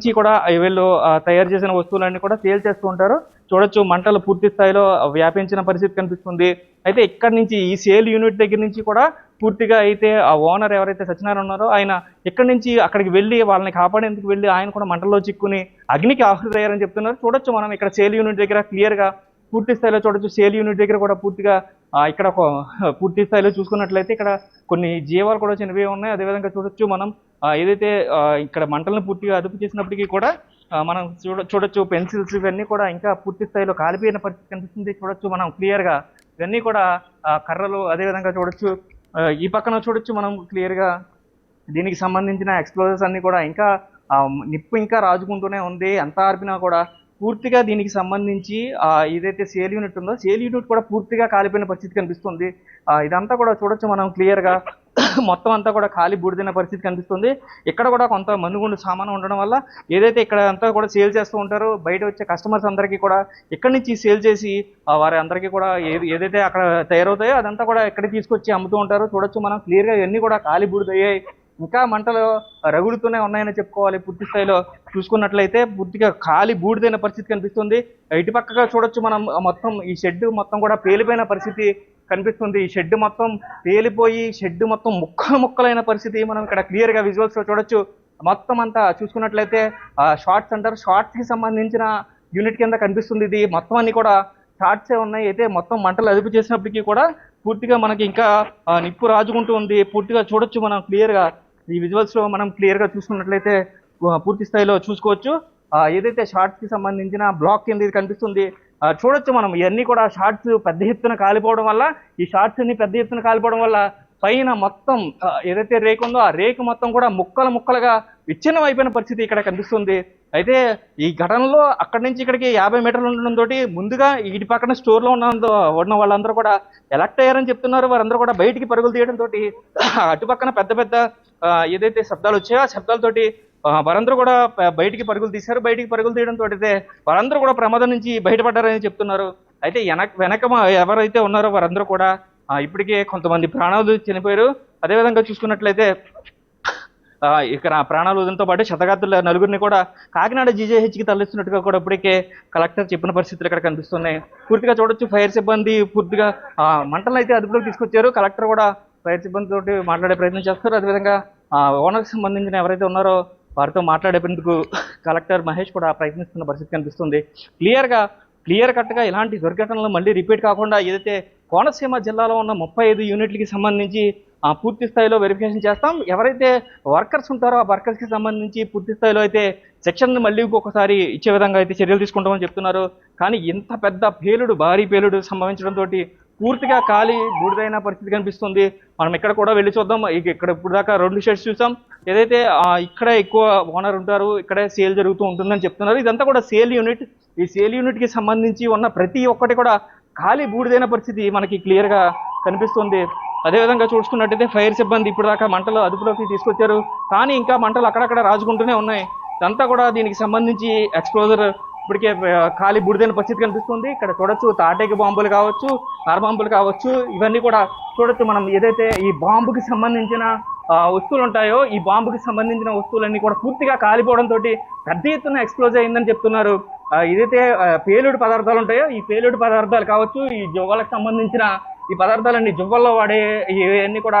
నుంచి కూడా వీళ్ళు తయారు చేసిన వస్తువులన్నీ కూడా సేల్ చేస్తూ ఉంటారు. చూడొచ్చు మంటలు పూర్తి స్థాయిలో వ్యాపించిన పరిస్థితి కనిపిస్తుంది. అయితే ఇక్కడ నుంచి ఈ సేల్ యూనిట్ దగ్గర నుంచి కూడా పూర్తిగా అయితే ఆ ఓనర్ ఎవరైతే సత్యనారాయణ ఉన్నారో ఆయన ఇక్కడి నుంచి అక్కడికి వెళ్ళి వాళ్ళని కాపాడేందుకు వెళ్ళి ఆయన కూడా మంటల్లో చిక్కుని అగ్నికి ఆహుతయ్యారని చెప్తున్నారు. చూడొచ్చు మనం ఇక్కడ సేల్ యూనిట్ దగ్గర క్లియర్ గా పూర్తి స్థాయిలో చూడొచ్చు. సేల్ యూనిట్ దగ్గర కూడా పూర్తిగా ఇక్కడ పూర్తి స్థాయిలో చూసుకున్నట్లయితే ఇక్కడ కొన్ని జీవాలు కూడా చనిపోయి ఉన్నాయి. అదేవిధంగా చూడొచ్చు మనం ఏదైతే ఇక్కడ మంటలను పూర్తిగా అదుపు చేసినప్పటికీ కూడా మనం చూడొచ్చు పెన్సిల్స్ ఇవన్నీ కూడా ఇంకా పూర్తి స్థాయిలో కాలిపోయిన పరిస్థితి కనిపిస్తుంది. చూడొచ్చు మనం క్లియర్ గా ఇవన్నీ కూడా కర్రలు అదేవిధంగా చూడొచ్చు. ఈ పక్కన చూడొచ్చు మనం క్లియర్ గా దీనికి సంబంధించిన ఎక్స్ప్లోజర్స్ అన్ని కూడా ఇంకా నిప్పు ఇంకా రాజుకుంటూనే ఉంది. ఎంత ఆర్పినా కూడా పూర్తిగా దీనికి సంబంధించి ఏదైతే సేల్ యూనిట్ ఉందో సేల్ యూనిట్ కూడా పూర్తిగా కాలిపోయిన పరిస్థితి కనిపిస్తుంది. ఇదంతా కూడా చూడొచ్చు మనం క్లియర్ గా మొత్తం అంతా కూడా ఖాళీ బూడిదైన పరిస్థితి కనిపిస్తుంది. ఇక్కడ కూడా కొంత మందుగుండు సామాను ఉండడం వల్ల ఏదైతే ఇక్కడ అంతా కూడా సేల్ చేస్తూ ఉంటారో బయట వచ్చే కస్టమర్స్ అందరికీ కూడా ఇక్కడి నుంచి సేల్ చేసి వారి అందరికీ కూడా ఏదైతే అక్కడ తయారవుతాయో అదంతా కూడా ఇక్కడికి తీసుకొచ్చి అమ్ముతూ ఉంటారు. చూడొచ్చు మనం క్లియర్ గా ఇవన్నీ కూడా ఖాళీ బూడిదయ్యాయి. ఇంకా మంటలు రగులుతూనే ఉన్నాయని చెప్పుకోవాలి. పూర్తి స్థాయిలో చూసుకున్నట్లయితే పూర్తిగా ఖాళీ బూడిదైన పరిస్థితి కనిపిస్తుంది. ఇటు పక్కగా చూడొచ్చు మనం మొత్తం ఈ షెడ్ మొత్తం కూడా పేలిపోయిన పరిస్థితి కనిపిస్తుంది. ఈ షెడ్ మొత్తం పేలిపోయి షెడ్ మొత్తం ముక్కలైన పరిస్థితి మనం ఇక్కడ క్లియర్ గా విజువల్స్ లో చూడొచ్చు. మొత్తం అంతా చూసుకున్నట్లయితే షార్ట్స్ అంటారు, షార్ట్స్ కి సంబంధించిన యూనిట్ కింద కనిపిస్తుంది. ఇది మొత్తం అన్ని కూడా షార్ట్సే ఉన్నాయి. అయితే మొత్తం మంటలు అదుపు చేసినప్పటికీ కూడా పూర్తిగా మనకి ఇంకా నిప్పు రాజుకుంటూ ఉంది. పూర్తిగా చూడొచ్చు మనం క్లియర్ గా ఈ విజువల్స్ లో మనం క్లియర్ గా చూసుకున్నట్లయితే పూర్తి స్థాయిలో చూసుకోవచ్చు. ఏదైతే షార్ట్స్ కి సంబంధించిన బ్లాక్ కింద ఇది కనిపిస్తుంది. చూడొచ్చు మనం ఇవన్నీ కూడా షార్ట్స్ పెద్ద ఎత్తున కాలిపోవడం వల్ల ఈ షార్ట్స్ అన్ని పెద్ద ఎత్తున కాలిపోవడం వల్ల పైన మొత్తం ఏదైతే రేకు ఉందో ఆ రేకు మొత్తం కూడా ముక్కలుగా విచ్ఛిన్నం అయిపోయిన పరిస్థితి ఇక్కడ కనిపిస్తుంది. అయితే ఈ ఘటనలో అక్కడి నుంచి ఇక్కడికి 50 మీటర్లు ఉండడంతో ముందుగా ఇటు పక్కన స్టోర్ లో ఉన్న వాళ్ళందరూ కూడా ఎలక్ట్ అయ్యారని చెప్తున్నారు. వారందరూ కూడా బయటికి పరుగులు తీయడంతో అటు పక్కన పెద్ద ఏదైతే శబ్దాలు వచ్చాయో ఆ శబ్దాలతోటి వారందరూ కూడా బయటికి పరుగులు తీశారు. బయటికి పరుగులు తీయడంతో అయితే వారందరూ కూడా ప్రమాదం నుంచి బయటపడ్డారని చెప్తున్నారు. అయితే వెనక ఎవరైతే ఉన్నారో వారందరూ కూడా ఇప్పటికే కొంతమంది ప్రాణాలు చనిపోయారు. అదేవిధంగా చూసుకున్నట్లయితే ఇక్కడ ప్రాణాలు వదిలితో పాటు శతగాత్రుల నలుగురిని కూడా కాకినాడ జీజేహెచ్కి తరలిస్తున్నట్టుగా కూడా ఇప్పటికే కలెక్టర్ చెప్పిన పరిస్థితులు ఇక్కడ కనిపిస్తున్నాయి. పూర్తిగా చూడొచ్చు ఫైర్ సిబ్బంది పూర్తిగా మంటలను అయితే అదుపులోకి తీసుకొచ్చారు. కలెక్టర్ కూడా ఫైర్ సిబ్బంది తోటి మాట్లాడే ప్రయత్నం చేస్తారు. అదేవిధంగా ఓనర్కి సంబంధించిన ఎవరైతే ఉన్నారో వారితో మాట్లాడేందుకు కలెక్టర్ మహేష్ కూడా ప్రయత్నిస్తున్న పరిస్థితి కనిపిస్తుంది. క్లియర్ కట్గా ఇలాంటి దుర్ఘటనలు మళ్ళీ రిపీట్ కాకుండా ఏదైతే కోనసీమ జిల్లాలో ఉన్న 35 యూనిట్లకి సంబంధించి పూర్తి స్థాయిలో వెరిఫికేషన్ చేస్తాం. ఎవరైతే వర్కర్స్ ఉంటారో ఆ వర్కర్స్కి సంబంధించి పూర్తి స్థాయిలో అయితే సెక్షన్ మళ్ళీ ఇంకొకసారి ఇచ్చే విధంగా అయితే చర్యలు తీసుకుంటామని చెప్తున్నారు. కానీ ఇంత పెద్ద భారీ పేలుడు సంభవించడంతో పూర్తిగా ఖాళీ బూడిదైన పరిస్థితి కనిపిస్తుంది. మనం ఇక్కడ కూడా వెళ్ళి చూద్దాం. ఇక్కడ ఇప్పుడు దాకా 2 షెడ్స్ చూసాం. ఏదైతే ఇక్కడే ఎక్కువ ఓనర్ ఉంటారు, ఇక్కడే సేల్ జరుగుతూ ఉంటుందని చెప్తున్నారు. ఇదంతా కూడా సేల్ యూనిట్. ఈ సేల్ యూనిట్ కి సంబంధించి ఉన్న ప్రతి ఒక్కటి కూడా ఖాళీ బూడిదైన పరిస్థితి మనకి క్లియర్ గా కనిపిస్తుంది. అదేవిధంగా చూసుకున్నట్టయితే ఫైర్ సిబ్బంది ఇప్పుడు దాకా మంటలు అదుపులోకి తీసుకొచ్చారు. కానీ ఇంకా మంటలు అక్కడక్కడ రాజుకుంటూనే ఉన్నాయి. ఇదంతా కూడా దీనికి సంబంధించి ఎక్స్ప్లోజర్ ఇప్పటికే ఖాళీ బూడిదైన పరిస్థితి కనిపిస్తుంది. ఇక్కడ చూడొచ్చు తాటేకి బాంబులు కావచ్చు, ఆర్ బాంబులు కావచ్చు, ఇవన్నీ కూడా చూడొచ్చు. మనం ఏదైతే ఈ బాంబుకి సంబంధించిన వస్తువులు ఉంటాయో ఈ బాంబుకి సంబంధించిన వస్తువులన్నీ కూడా పూర్తిగా కాలిపోవడంతో పెద్ద ఎత్తున ఎక్స్ప్లోజ్ అయిందని చెప్తున్నారు. ఏదైతే పేలుడు పదార్థాలు ఉంటాయో ఈ పేలుడు పదార్థాలు కావచ్చు, ఈ జువ్వలకు సంబంధించిన ఈ పదార్థాలన్నీ జువ్వల్లో వాడే ఇవన్నీ కూడా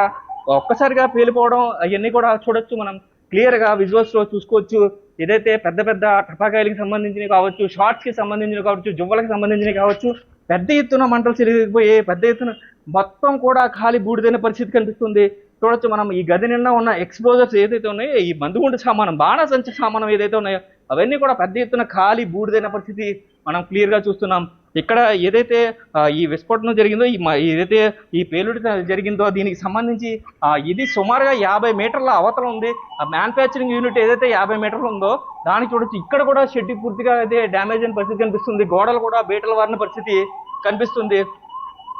ఒక్కసారిగా పేలిపోవడం అవన్నీ కూడా చూడొచ్చు. మనం క్లియర్ గా విజువల్స్ లో చూసుకోవచ్చు. ఏదైతే పెద్ద టపాకాయలకి సంబంధించినవి కావచ్చు, షార్ట్స్ కి సంబంధించినవి కావచ్చు, జువ్వలకు సంబంధించినవి కావచ్చు, పెద్ద ఎత్తున మంటలు చెరిగిపోయి పెద్ద ఎత్తున మొత్తం కూడా ఖాళీ బూడిదైన పరిస్థితి కనిపిస్తుంది. చూడొచ్చు మనం ఈ గది నిండా ఉన్న ఎక్స్ప్లోజర్స్ ఏదైతే ఉన్నాయో ఈ మందుగుండు సామానం, బాణసంచ సామానం ఏదైతే ఉన్నాయో అవన్నీ కూడా పెద్ద ఎత్తున ఖాళీ బూడిదైన పరిస్థితి మనం క్లియర్ గా చూస్తున్నాం. ఇక్కడ ఏదైతే ఈ విస్ఫోటనం జరిగిందో ఏదైతే ఈ పేలుడు జరిగిందో దీనికి సంబంధించి ఇది సుమారుగా 50 మీటర్ల అవతల ఉంది. ఆ మ్యానుఫ్యాక్చరింగ్ యూనిట్ ఏదైతే 50 మీటర్లు ఉందో దానికి చూడొచ్చు. ఇక్కడ కూడా షెడ్ పూర్తిగా అయితే డ్యామేజ్ అయిన పరిస్థితి కనిపిస్తుంది. గోడలు కూడా బీటలు వారిన పరిస్థితి కనిపిస్తుంది.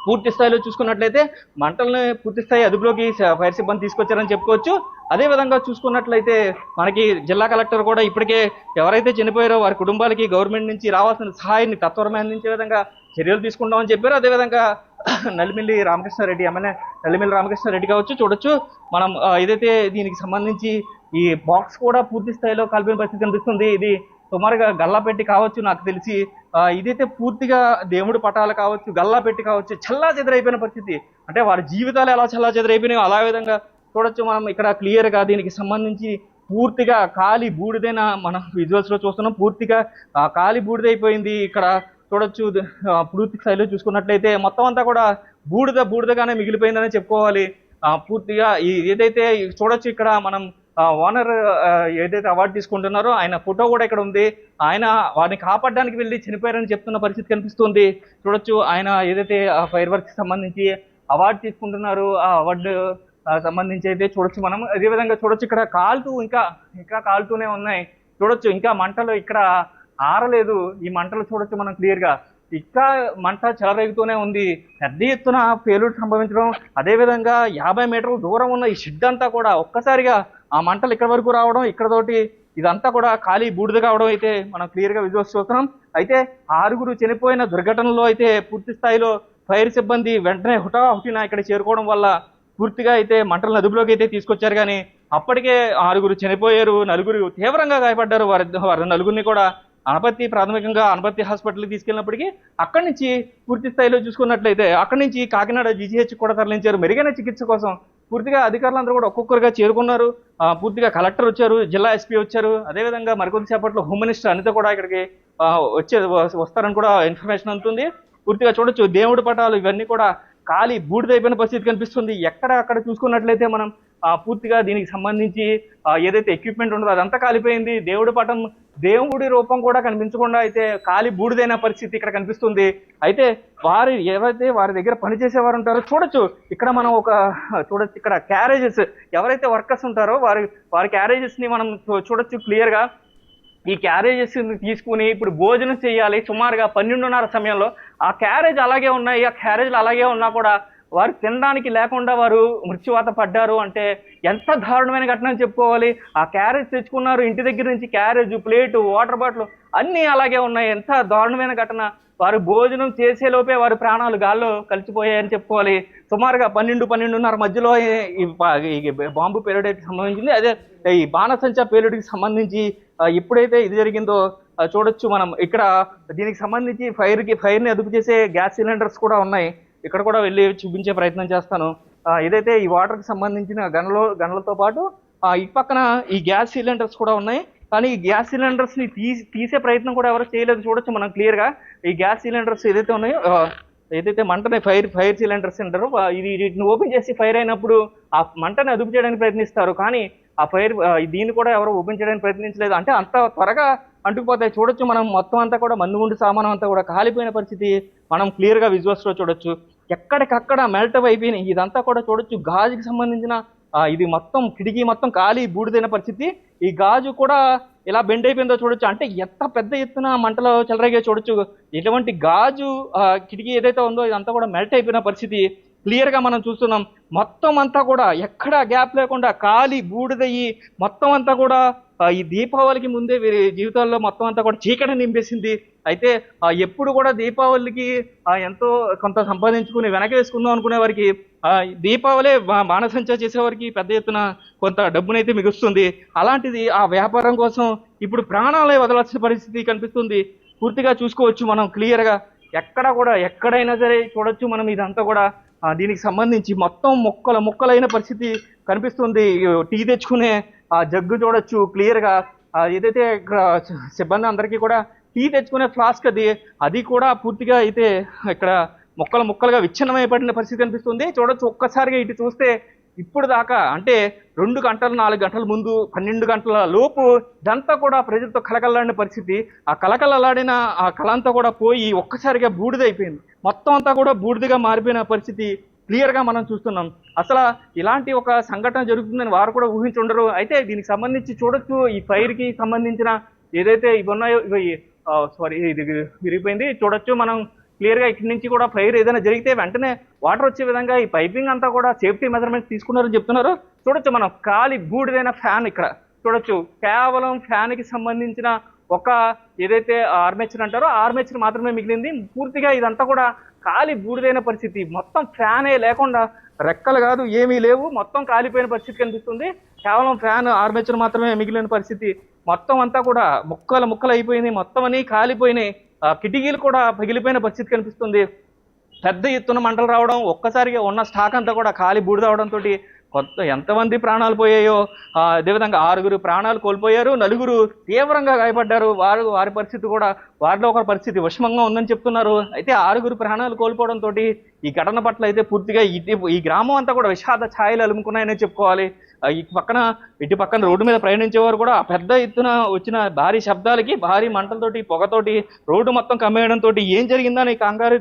పూర్తి స్థాయిలో చూసుకున్నట్లయితే మంటల్ని పూర్తి స్థాయి అదుపులోకి ఫైర్ సిబ్బంది తీసుకొచ్చారని చెప్పుకోవచ్చు. అదేవిధంగా చూసుకున్నట్లయితే మనకి జిల్లా కలెక్టర్ కూడా ఇప్పటికే ఎవరైతే చనిపోయారో వారి కుటుంబాలకి గవర్నమెంట్ నుంచి రావాల్సిన సహాయాన్ని తత్వరమే అందించే విధంగా చర్యలు తీసుకుంటామని చెప్పారు. అదేవిధంగా నల్లిమిల్లి రామకృష్ణారెడ్డి ఎమ్మెల్యే నల్లిమిల్లి రామకృష్ణారెడ్డి కావచ్చు చూడొచ్చు. మనం ఏదైతే దీనికి సంబంధించి ఈ బాక్స్ కూడా పూర్తి స్థాయిలో కాలిపోయిన పరిస్థితి కనిపిస్తుంది. ఇది సుమారుగా గల్లా పెట్టి కావచ్చు నాకు తెలిసి. ఇదైతే పూర్తిగా దేవుడి పటాలు కావచ్చు, గల్లా పెట్టి కావచ్చు, చల్లా చెదరైపోయిన పరిస్థితి. అంటే వారి జీవితాలు ఎలా చల్లా చెదరైపోయినాయో అలా విధంగా చూడొచ్చు మనం ఇక్కడ క్లియర్ గా. దీనికి సంబంధించి పూర్తిగా కాలి బూడిదైన మనం విజువల్స్ లో చూస్తున్నాం. పూర్తిగా కాలి బూడిదైపోయింది ఇక్కడ చూడొచ్చు. పూర్తి స్థాయిలో చూసుకున్నట్లయితే మొత్తం అంతా కూడా బూడిదగానే మిగిలిపోయిందని చెప్పుకోవాలి. పూర్తిగా ఏదైతే చూడొచ్చు ఇక్కడ మనం ఓనర్ ఏదైతే అవార్డు తీసుకుంటున్నారో ఆయన ఫోటో కూడా ఇక్కడ ఉంది. ఆయన వారిని కాపాడడానికి వెళ్ళి చనిపోయారని చెప్తున్న పరిస్థితి కనిపిస్తుంది. చూడొచ్చు ఆయన ఏదైతే ఫైర్ వర్క్ సంబంధించి అవార్డు తీసుకుంటున్నారు, ఆ అవార్డు సంబంధించి అయితే చూడొచ్చు మనం. అదే విధంగా చూడొచ్చు ఇక్కడ కాలుతూ ఇంకా కాలుతూనే ఉన్నాయి. చూడొచ్చు ఇంకా మంటలు ఇక్కడ ఆరలేదు. ఈ మంటలు చూడొచ్చు మనం క్లియర్ గా. ఇంకా మంట చెలరేగుతూనే ఉంది. పెద్ద ఎత్తున పేలుడు సంభవించడం, అదేవిధంగా 50 మీటర్ల దూరం ఉన్న ఈ షెడ్ అంతా కూడా ఒక్కసారిగా ఆ మంటలు ఇక్కడ వరకు రావడం, ఇక్కడతోటి ఇదంతా కూడా ఖాళీ బూడిద కావడం అయితే మనం క్లియర్ గా విజువల్స్ చూస్తున్నాం. అయితే 6 చనిపోయిన దుర్ఘటనలో అయితే పూర్తి స్థాయిలో ఫైర్ సిబ్బంది వెంటనే హుటాహుటిన ఇక్కడ చేరుకోవడం వల్ల పూర్తిగా అయితే మంటలను అదుపులోకి అయితే తీసుకొచ్చారు. కానీ అప్పటికే 6 చనిపోయారు, 4 తీవ్రంగా గాయపడ్డారు. వారి 4 కూడా ప్రాథమికంగా అనపర్తి హాస్పిటల్కి తీసుకెళ్ళినప్పటికీ అక్కడి నుంచి పూర్తి స్థాయిలో చూసుకున్నట్లయితే అక్కడి నుంచి కాకినాడ జీజీహెచ్ కూడా తరలించారు మెరుగైన చికిత్స కోసం. పూర్తిగా అధికారులందరూ కూడా ఒక్కొక్కరుగా చేరుకున్నారు. పూర్తిగా కలెక్టర్ వచ్చారు, జిల్లా ఎస్పీ వచ్చారు, అదేవిధంగా మరికొద్దిసేపట్లో హోమ్ మినిస్టర్ అనిత కూడా ఇక్కడికి వస్తారని కూడా ఇన్ఫర్మేషన్ అందుతుంది. పూర్తిగా చూడొచ్చు దేవుడి పటాలు ఇవన్నీ కూడా ఖాళీ బూడిదైపోయిన పరిస్థితి కనిపిస్తుంది. అక్కడ చూసుకున్నట్లయితే మనం పూర్తిగా దీనికి సంబంధించి ఏదైతే ఎక్విప్మెంట్ ఉంటుందో అదంతా కాలిపోయింది. దేవుడి పటం, దేవుడి రూపం కూడా కనిపించకుండా అయితే ఖాళీ బూడిదైన పరిస్థితి ఇక్కడ కనిపిస్తుంది. అయితే ఎవరైతే వారి దగ్గర పనిచేసేవారు ఉంటారో చూడొచ్చు ఇక్కడ మనం చూడొచ్చు ఇక్కడ క్యారేజెస్, ఎవరైతే వర్కర్స్ ఉంటారో వారి క్యారేజెస్ ని మనం చూడొచ్చు క్లియర్ గా. ఈ క్యారేజెస్ తీసుకుని ఇప్పుడు భోజనం చేయాలి సుమారుగా 12:30 సమయంలో. ఆ క్యారేజ్ అలాగే ఉన్నాయి. ఆ క్యారేజ్లు అలాగే ఉన్నా కూడా వారు తినడానికి లేకుండా వారు మృత్యువాత పడ్డారు అంటే ఎంత దారుణమైన ఘటన అని చెప్పుకోవాలి. ఆ క్యారేజ్ తెచ్చుకున్నారు, ఇంటి దగ్గర నుంచి క్యారేజ్, ప్లేటు, వాటర్ బాటిల్ అన్నీ అలాగే ఉన్నాయి. ఎంత దారుణమైన ఘటన. వారు భోజనం చేసేలోపే వారి ప్రాణాలు గాల్లో కలిసిపోయాయని చెప్పుకోవాలి. సుమారుగా 12-12:30 మధ్యలో ఈ బాంబు పేలుడుకి సంబంధించింది. అదే ఈ బాణసంచా పేలుడికి సంబంధించి ఎప్పుడైతే ఇది జరిగిందో చూడొచ్చు మనం. ఇక్కడ దీనికి సంబంధించి ఫైర్ని అదుపు చేసే గ్యాస్ సిలిండర్స్ కూడా ఉన్నాయి. ఇక్కడ కూడా వెళ్ళి చూపించే ప్రయత్నం చేస్తాను. ఏదైతే ఈ వాటర్కి సంబంధించిన గనులతో పాటు ఈ పక్కన ఈ గ్యాస్ సిలిండర్స్ కూడా ఉన్నాయి. కానీ ఈ గ్యాస్ సిలిండర్స్ ని తీసే ప్రయత్నం కూడా ఎవరు చేయలేదు. చూడొచ్చు మనం క్లియర్ గా. ఈ గ్యాస్ సిలిండర్స్ ఏదైతే ఉన్నాయో, ఏదైతే మంటని ఫైర్ సిలిండర్స్ అంటారో, వీటిని ఓపెన్ చేసి ఫైర్ అయినప్పుడు ఆ మంటని అదుపు చేయడానికి ప్రయత్నిస్తారు. కానీ ఆ దీన్ని కూడా ఎవరు ఓపెన్ చేయడానికి ప్రయత్నించలేదు. అంటే అంత త్వరగా అంటుకుపోతాయి. చూడొచ్చు మనం మొత్తం అంతా కూడా మందుగుండు సామానం అంతా కూడా కాలిపోయిన పరిస్థితి మనం క్లియర్ గా విజువల్స్ లో చూడొచ్చు. ఎక్కడికక్కడ మెల్ట్ అయిపోయినాయి. ఇదంతా కూడా చూడొచ్చు గాజుకి సంబంధించిన ఇది మొత్తం కిటికీ మొత్తం ఖాళీ బూడిదైన పరిస్థితి. ఈ గాజు కూడా ఎలా బెండ్ అయిపోయిందో చూడొచ్చు. అంటే ఎంత పెద్ద ఎత్తున మంటలో చెలరేగే చూడొచ్చు. ఎటువంటి గాజు కిటికీ ఏదైతే ఉందో ఇదంతా కూడా మెల్ట్ అయిపోయిన పరిస్థితి క్లియర్ గా మనం చూస్తున్నాం. మొత్తం అంతా కూడా ఎక్కడ గ్యాప్ లేకుండా ఖాళీ బూడిదయ్యి మొత్తం అంతా కూడా ఈ దీపావళికి ముందే వీరి జీవితాల్లో మొత్తం అంతా కూడా చీకటి నింపేసింది. అయితే ఎప్పుడు కూడా దీపావళికి ఎంతో కొంత సంపాదించుకుని వెనక వేసుకుందాం అనుకునే వారికి దీపావళి బాణసంచా చేసేవారికి పెద్ద ఎత్తున కొంత డబ్బునైతే మిగుస్తుంది. అలాంటిది ఆ వ్యాపారం కోసం ఇప్పుడు ప్రాణాలే వదలాల్సిన పరిస్థితి కనిపిస్తుంది. పూర్తిగా చూసుకోవచ్చు మనం క్లియర్ గా. ఎక్కడైనా సరే చూడొచ్చు మనం ఇదంతా కూడా దీనికి సంబంధించి మొత్తం ముక్కలైన పరిస్థితి కనిపిస్తుంది. టీ తెచ్చుకునే జగ్గు చూడొచ్చు క్లియర్ గా. ఏదైతే ఇక్కడ సిబ్బంది అందరికీ కూడా టీ తెచ్చుకునే ఫ్లాస్క్ అది కూడా పూర్తిగా అయితే ఇక్కడ ముక్కలుగా విచ్ఛిన్నమైపడిన పరిస్థితి కనిపిస్తుంది. చూడొచ్చు ఒక్కసారిగా ఇటు చూస్తే ఇప్పుడు దాకా అంటే 2 గంటలు 4 గంటల ముందు 12 గంటల లోపు ఇదంతా కూడా ప్రజలతో కలకల్లాడిన పరిస్థితి. ఆ కలకలలాడిన ఆ కళ అంతా కూడా పోయి ఒక్కసారిగా బూడిదైపోయింది. మొత్తం అంతా కూడా బూడిదగా మారిపోయిన పరిస్థితి క్లియర్ గా మనం చూస్తున్నాం. అసలు ఇలాంటి ఒక సంఘటన జరుగుతుందని వారు కూడా ఊహించుండరు. అయితే దీనికి సంబంధించి చూడొచ్చు ఈ ఫైర్ కి సంబంధించిన ఏదైతే ఇవి ఉన్నాయో ఇది విరిగిపోయింది. చూడొచ్చు మనం క్లియర్ గా ఇక్కడి నుంచి కూడా ఫైర్ ఏదైనా జరిగితే వెంటనే వాటర్ వచ్చే విధంగా ఈ పైపింగ్ అంతా కూడా సేఫ్టీ మెజర్మెంట్స్ తీసుకున్నారని చెప్తున్నారు. చూడొచ్చు మనం ఖాళీ బూడిదైన ఫ్యాన్ ఇక్కడ చూడొచ్చు. కేవలం ఫ్యాన్ కి సంబంధించిన ఒక ఏదైతే ఆర్మేచర్ అంటారో ఆర్మేచర్ మాత్రమే మిగిలింది. పూర్తిగా ఇదంతా కూడా ఖాళీ బూడిదైన పరిస్థితి. మొత్తం ఫ్యానే లేకుండా రెక్కలు కాదు ఏమీ లేవు, మొత్తం కాలిపోయిన పరిస్థితి కనిపిస్తుంది. కేవలం ఫ్యాన్ ఆర్మేచర్ మాత్రమే మిగిలిన పరిస్థితి. మొత్తం అంతా కూడా ముక్కలు అయిపోయింది, మొత్తం అన్ని కాలిపోయినాయి. కిటికీలు కూడా పగిలిపోయిన పరిస్థితి కనిపిస్తుంది. పెద్ద ఎత్తున మంటలు రావడం, ఒక్కసారిగా ఉన్న స్టాక్ అంతా కూడా కాలి బూడిదవడంతో ఎంతమంది ప్రాణాలు పోయాయో. అదేవిధంగా 6 ప్రాణాలు కోల్పోయారు, 4 తీవ్రంగా గాయపడ్డారు. వారి పరిస్థితి కూడా, వారిలో ఒకరి పరిస్థితి విషమంగా ఉందని చెప్తున్నారు. అయితే 6 ప్రాణాలు కోల్పోవడంతో ఈ ఘటన పట్ల అయితే పూర్తిగా ఈ గ్రామం అంతా కూడా విషాద ఛాయలు అలుముకున్నాయని చెప్పుకోవాలి. ఇటు పక్కన రోడ్డు మీద ప్రయాణించేవారు కూడా పెద్ద ఎత్తున వచ్చిన భారీ శబ్దాలకి, భారీ మంటలతోటి, పొగతోటి రోడ్డు మొత్తం కమ్మేయడంతో ఏం జరిగిందని కంగారు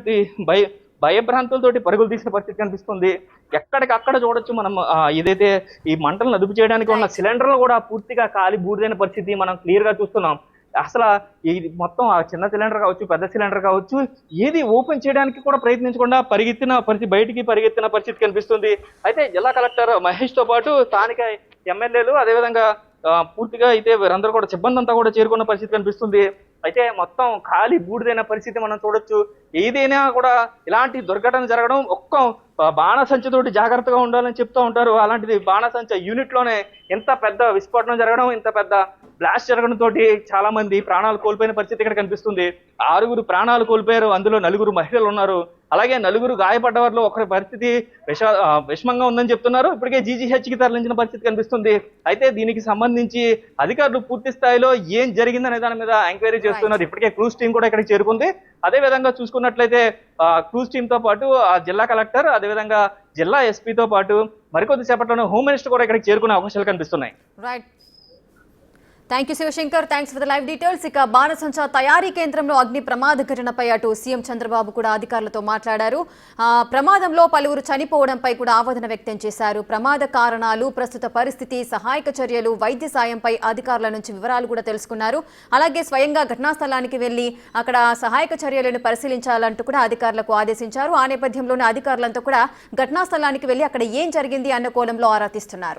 భయభ్రాంతులతోటి పరుగులు తీసిన పరిస్థితి కనిపిస్తుంది. ఎక్కడికక్కడ చూడొచ్చు మనం. ఏదైతే ఈ మంటలను అదుపు చేయడానికి ఉన్న సిలిండర్లు కూడా పూర్తిగా కాలి బూడిదైన పరిస్థితి మనం క్లియర్ గా చూస్తున్నాం. అసలు ఇది మొత్తం ఆ చిన్న సిలిండర్ కావచ్చు, పెద్ద సిలిండర్ కావచ్చు, ఏది ఓపెన్ చేయడానికి కూడా ప్రయత్నించకుండా బయటికి పరిగెత్తిన పరిస్థితి కనిపిస్తుంది. అయితే జిల్లా కలెక్టర్ మహేష్ తో పాటు స్థానిక ఎమ్మెల్యేలు, అదేవిధంగా పూర్తిగా అయితే వీరందరూ కూడా సిబ్బంది అంతా కూడా చేరుకున్న పరిస్థితి కనిపిస్తుంది. అయితే మొత్తం ఖాళీ బూడిదైన పరిస్థితి మనం చూడొచ్చు. ఏదైనా కూడా ఇలాంటి దుర్ఘటన జరగడం బాణసంచతోటి జాగ్రత్తగా ఉండాలని చెప్తూ ఉంటారు. అలాంటిది బాణసంచ యూనిట్ లోనే ఇంత పెద్ద విస్ఫోటనం జరగడం, ఇంత పెద్ద బ్లాస్ట్ జరగడం తోటి చాలా మంది ప్రాణాలు కోల్పోయిన పరిస్థితి ఇక్కడ కనిపిస్తుంది. 6 ప్రాణాలు కోల్పోయారు, అందులో 4 మహిళలు ఉన్నారు. అలాగే 4 గాయపడ్డ వారిలో ఒకరి పరిస్థితి విషమంగా ఉందని చెప్తున్నారు. ఇప్పటికే జీజీహెచ్కి తరలించిన పరిస్థితి కనిపిస్తుంది. అయితే దీనికి సంబంధించి అధికారులు పూర్తి స్థాయిలో ఏం జరిగిందనే దాని మీద ఎంక్వైరీ చేస్తున్నారు. ఇప్పటికే క్రూజ్ టీం కూడా ఇక్కడికి చేరుకుంది. అదే విధంగా చూసుకున్నట్లయితే క్రూజ్ టీం తో పాటు జిల్లా కలెక్టర్, అదేవిధంగా జిల్లా ఎస్పీతో పాటు మరికొద్ది సేపట్లోనే హోమ్ మినిస్టర్ కూడా ఇక్కడికి చేరుకునే అవకాశాలు కనిపిస్తున్నాయి. Thank you Shivashankar, thanks for the live details. ఇక బాణసంచా తయారీ కేంద్రంలో అగ్ని ప్రమాద ఘటనపై అటు సీఎం చంద్రబాబు కూడా అధికారులతో మాట్లాడారు. ప్రమాదంలో పలువురు చనిపోవడంపై కూడా ఆవేదన వ్యక్తం చేశారు. ప్రమాద కారణాలు, ప్రస్తుత పరిస్థితి, సహాయక చర్యలు, వైద్య సాయంపై అధికారుల నుంచి వివరాలు కూడా తెలుసుకున్నారు. అలాగే స్వయంగా ఘటనా స్థలానికి వెళ్లి అక్కడ సహాయక చర్యలను పరిశీలించాలంటూ కూడా అధికారులకు ఆదేశించారు. ఆ నేపథ్యంలోనే అధికారులంతా కూడా ఘటనా స్థలానికి వెళ్లి అక్కడ ఏం జరిగింది అన్న కోణంలో ఆరా తీస్తున్నారు.